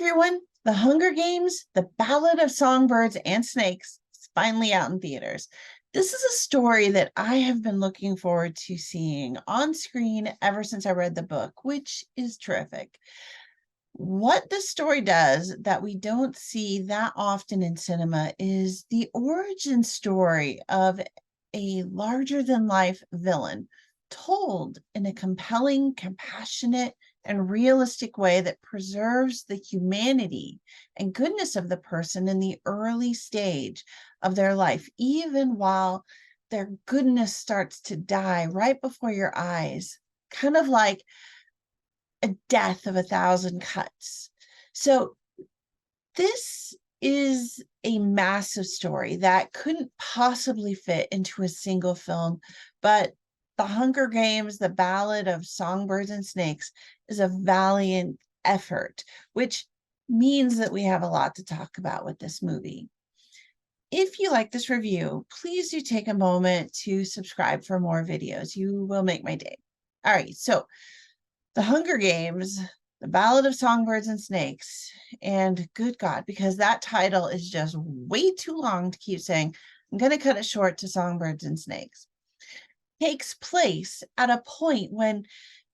everyone. The Hunger Games, The Ballad of Songbirds and Snakes is finally out in theaters. This is a story that I have been looking forward to seeing on screen ever since I read the book, which is terrific. What this story does that we don't see that often in cinema is the origin story of a larger than life villain told in a compelling, compassionate, and realistic way that preserves the humanity and goodness of the person in the early stage of their life, even while their goodness starts to die right before your eyes, kind of like a death of a thousand cuts. So this is a massive story that couldn't possibly fit into a single film, but The Hunger Games, The Ballad of Songbirds and Snakes is a valiant effort, which means that we have a lot to talk about with this movie. If you like this review, please do take a moment to subscribe for more videos. You will make my day. All right, so The Hunger Games, The Ballad of Songbirds and Snakes, and good God, because that title is just way too long to keep saying, I'm going to cut it short to Songbirds and Snakes, takes place at a point when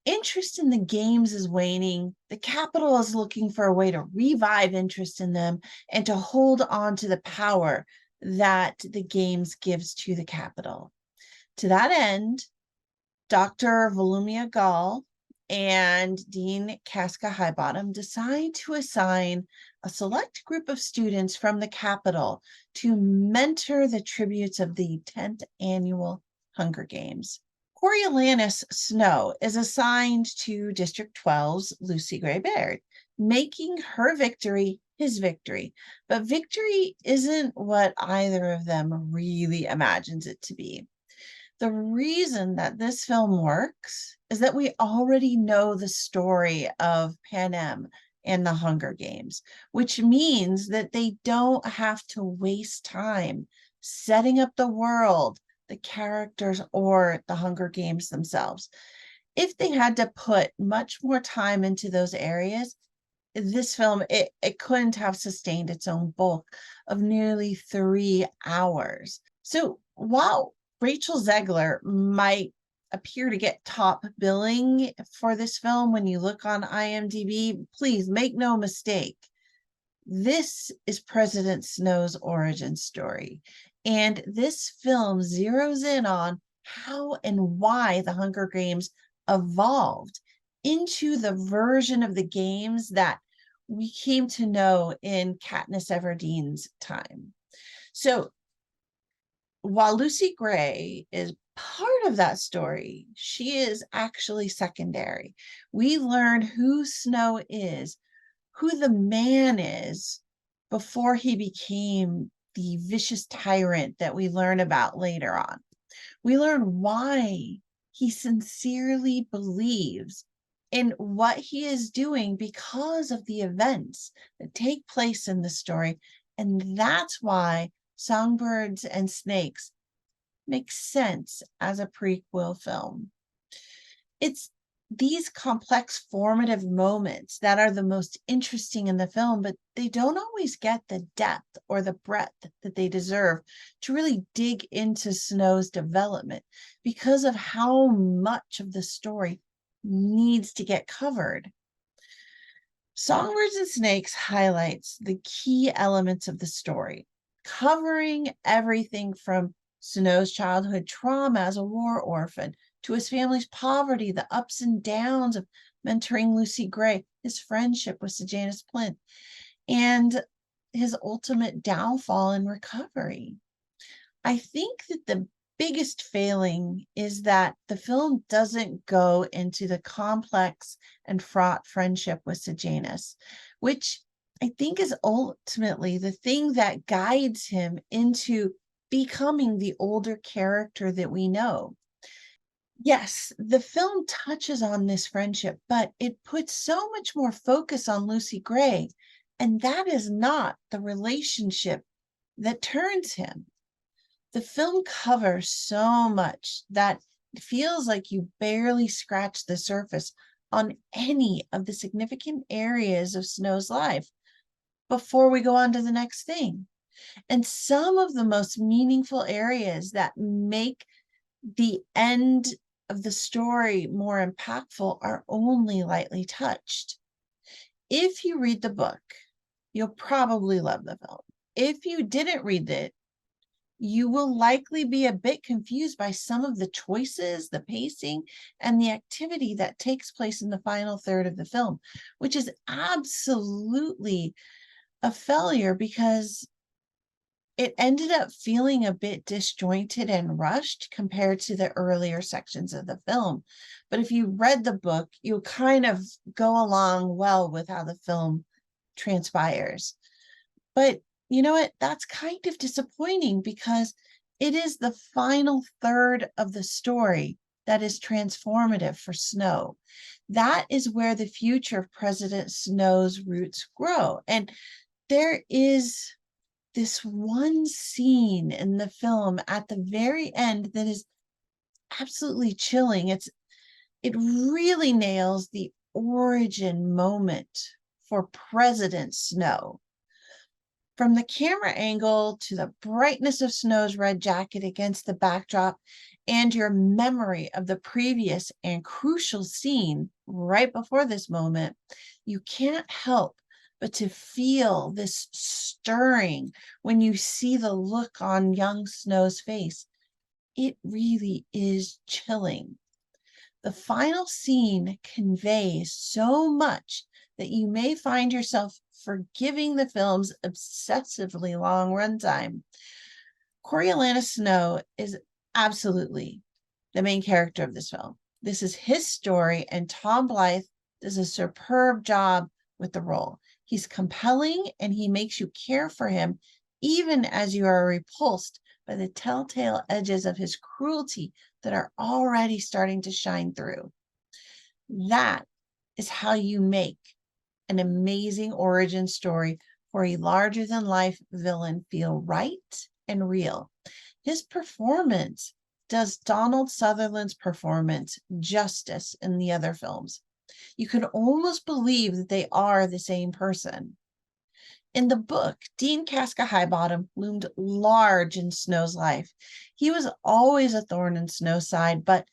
interest in the games is waning. The capital is looking for a way to revive interest in them and to hold on to the power that the games gives to the capital. To that end, Dr. VOLUMNIA GAUL and Dean CASCA HIGHBOTTOM decide to assign a select group of students from the capital to mentor the tributes of the 10th annual Hunger Games. Coriolanus Snow is assigned to District 12's Lucy Gray Baird, making her victory his victory. But victory isn't what either of them really imagines it to be. The reason that this film works is that we already know the story of Panem and the Hunger Games, which means that they don't have to waste time setting up the world, the characters, or the Hunger Games themselves. If they had to put much more time into those areas, this film, it couldn't have sustained its own bulk of nearly 3 hours. So while Rachel Zegler might appear to get top billing for this film when you look on IMDb, please make no mistake. This is President Snow's origin story. And this film zeroes in on how and why the Hunger Games evolved into the version of the games that we came to know in Katniss Everdeen's time. So while Lucy Gray is part of that story, she is actually secondary. We learn who Snow is, who the man is, before he became the vicious tyrant that we learn about later on. We learn why he sincerely believes in what he is doing because of the events that take place in the story. And that's why Songbirds and Snakes makes sense as a prequel film. It's these complex formative moments that are the most interesting in the film, but they don't always get the depth or the breadth that they deserve to really dig into Snow's development because of how much of the story needs to get covered. Songbirds and Snakes highlights the key elements of the story, covering everything from Snow's childhood trauma as a war orphan to his family's poverty, the ups and downs of mentoring Lucy Gray, his friendship with Sejanus Plinth, and his ultimate downfall and recovery. I think that the biggest failing is that the film doesn't go into the complex and fraught friendship with Sejanus, which I think is ultimately the thing that guides him into becoming the older character that we know. Yes, the film touches on this friendship, but it puts so much more focus on Lucy Gray, and that is not the relationship that turns him. The film covers so much that it feels like you barely scratched the surface on any of the significant areas of Snow's life, before we go on to the next thing. And some of the most meaningful areas that make the end of the story more impactful are only lightly touched. If you read the book, you'll probably love the film. If you didn't read it, you will likely be a bit confused by some of the choices, the pacing, and the activity that takes place in the final third of the film, which is absolutely a failure because it ended up feeling a bit disjointed and rushed compared to the earlier sections of the film. But if you read the book, you'll kind of go along well with how the film transpires. But you know what? That's kind of disappointing because it is the final third of the story that is transformative for Snow. That is where the future of President Snow's roots grow. And there is this one scene in the film at the very end that is absolutely chilling. It really nails the origin moment for President Snow. From the camera angle to the brightness of Snow's red jacket against the backdrop and your memory of the previous and crucial scene right before this moment, you can't help but to feel this stirring when you see the look on young Snow's face. It really is chilling. The final scene conveys so much that you may find yourself forgiving the film's obsessively long runtime. Coriolanus Snow is absolutely the main character of this film. This is his story, and Tom Blyth does a superb job with the role. He's compelling, and he makes you care for him, even as you are repulsed by the telltale edges of his cruelty that are already starting to shine through. That is how you make an amazing origin story for a larger-than-life villain feel right and real. His performance does Donald Sutherland's performance justice in the other films. You can almost believe that they are the same person. In the book, Dean CASCA HIGHBOTTOM loomed large in Snow's life. He was always a thorn in Snow's side, but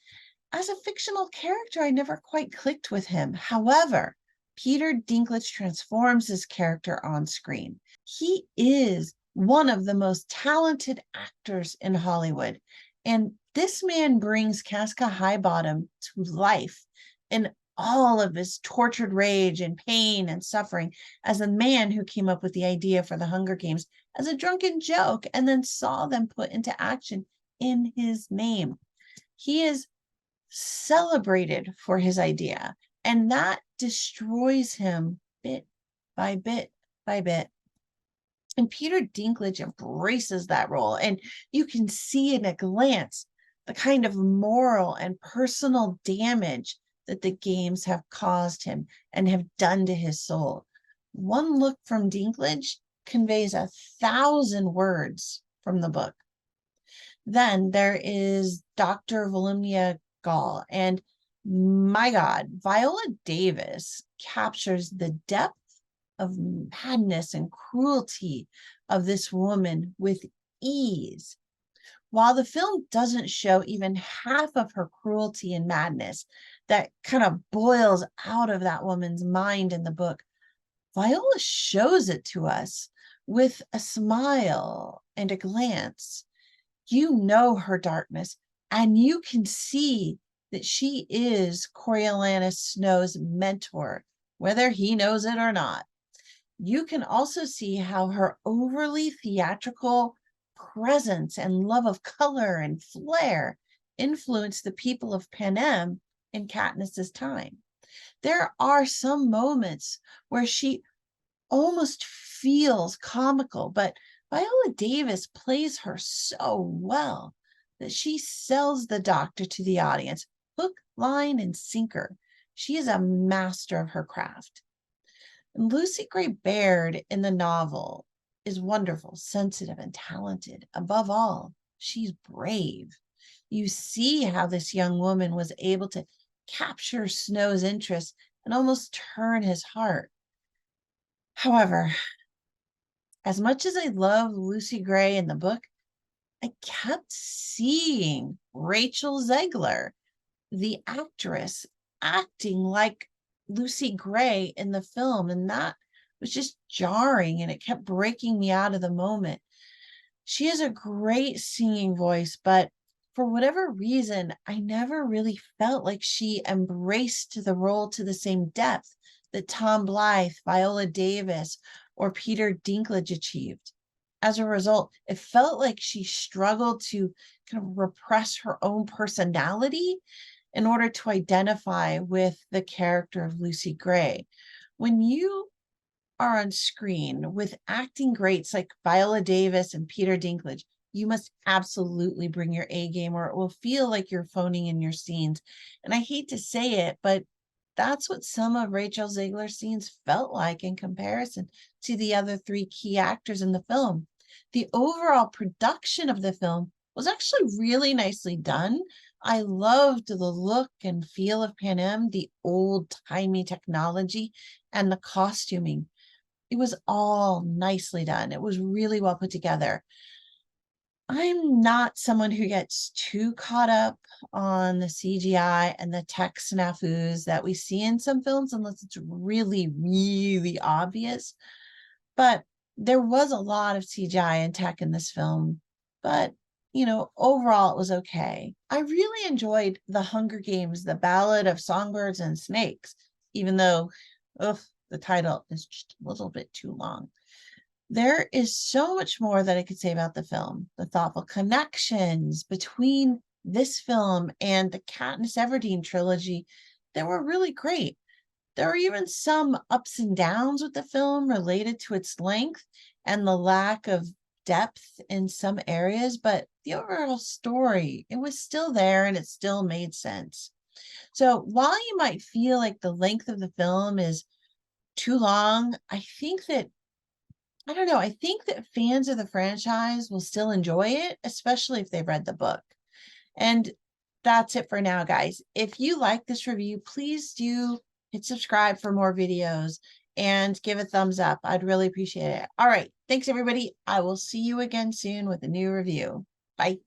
as a fictional character, I never quite clicked with him. However, Peter Dinklage transforms his character on screen. He is one of the most talented actors in Hollywood, and this man brings CASCA HIGHBOTTOM to life in all of his tortured rage and pain and suffering as a man who came up with the idea for the Hunger Games as a drunken joke and then saw them put into action in his name. He is celebrated for his idea, and that destroys him bit by bit by bit. And Peter Dinklage embraces that role, and you can see in a glance the kind of moral and personal damage that the games have caused him and have done to his soul. One look from Dinklage conveys 1,000 words from the book. Then there is Dr. Volumnia GAUL, and my God, Viola Davis captures the depth of madness and cruelty of this woman with ease. While the film doesn't show even half of her cruelty and madness that kind of boils out of that woman's mind in the book, Viola shows it to us with a smile and a glance. You know her darkness, and you can see that she is Coriolanus Snow's mentor, whether he knows it or not. You can also see how her overly theatrical presence and love of color and flair influenced the people of Panem in Katniss's time. There are some moments where she almost feels comical, but Viola Davis plays her so well that she sells the doctor to the audience, hook, line, and sinker. She is a master of her craft. And Lucy Gray Baird in the novel is wonderful, sensitive, and talented. Above all, she's brave. You see how this young woman was able to capture Snow's interest and almost turn his heart. However, As much as I love Lucy Gray in the book, I kept seeing Rachel Zegler, the actress, acting like Lucy Gray in the film, and that was just jarring, and it kept breaking me out of the moment. She has a great singing voice, but for whatever reason, I never really felt like she embraced the role to the same depth that Tom Blyth, Viola Davis, or Peter Dinklage achieved. As a result, it felt like she struggled to kind of repress her own personality in order to identify with the character of Lucy Gray. When you are on screen with acting greats like Viola Davis and Peter Dinklage, you must absolutely bring your A game or it will feel like you're phoning in your scenes. And I hate to say it, but that's what some of Rachel Zegler's scenes felt like in comparison to the other three key actors in the film. The overall production of the film was actually really nicely done. I loved the look and feel of Panem, the old-timey technology, and the costuming. It was all nicely done. It was really well put together. I'm not someone who gets too caught up on the CGI and the tech snafus that we see in some films, unless it's really, really obvious. But there was a lot of CGI and tech in this film. But, overall, it was okay. I really enjoyed The Hunger Games, The Ballad of Songbirds and Snakes, even though, the title is just a little bit too long. There is so much more that I could say about the film. The thoughtful connections between this film and the Katniss Everdeen trilogy that were really great. There are even some ups and downs with the film related to its length and the lack of depth in some areas, but the overall story, it was still there and it still made sense. So while you might feel like the length of the film is too long, I don't know. I think that fans of the franchise will still enjoy it, especially if they've read the book. And that's it for now, guys. If you like this review, please do hit subscribe for more videos and give a thumbs up. I'd really appreciate it. All right. Thanks, everybody. I will see you again soon with a new review. Bye.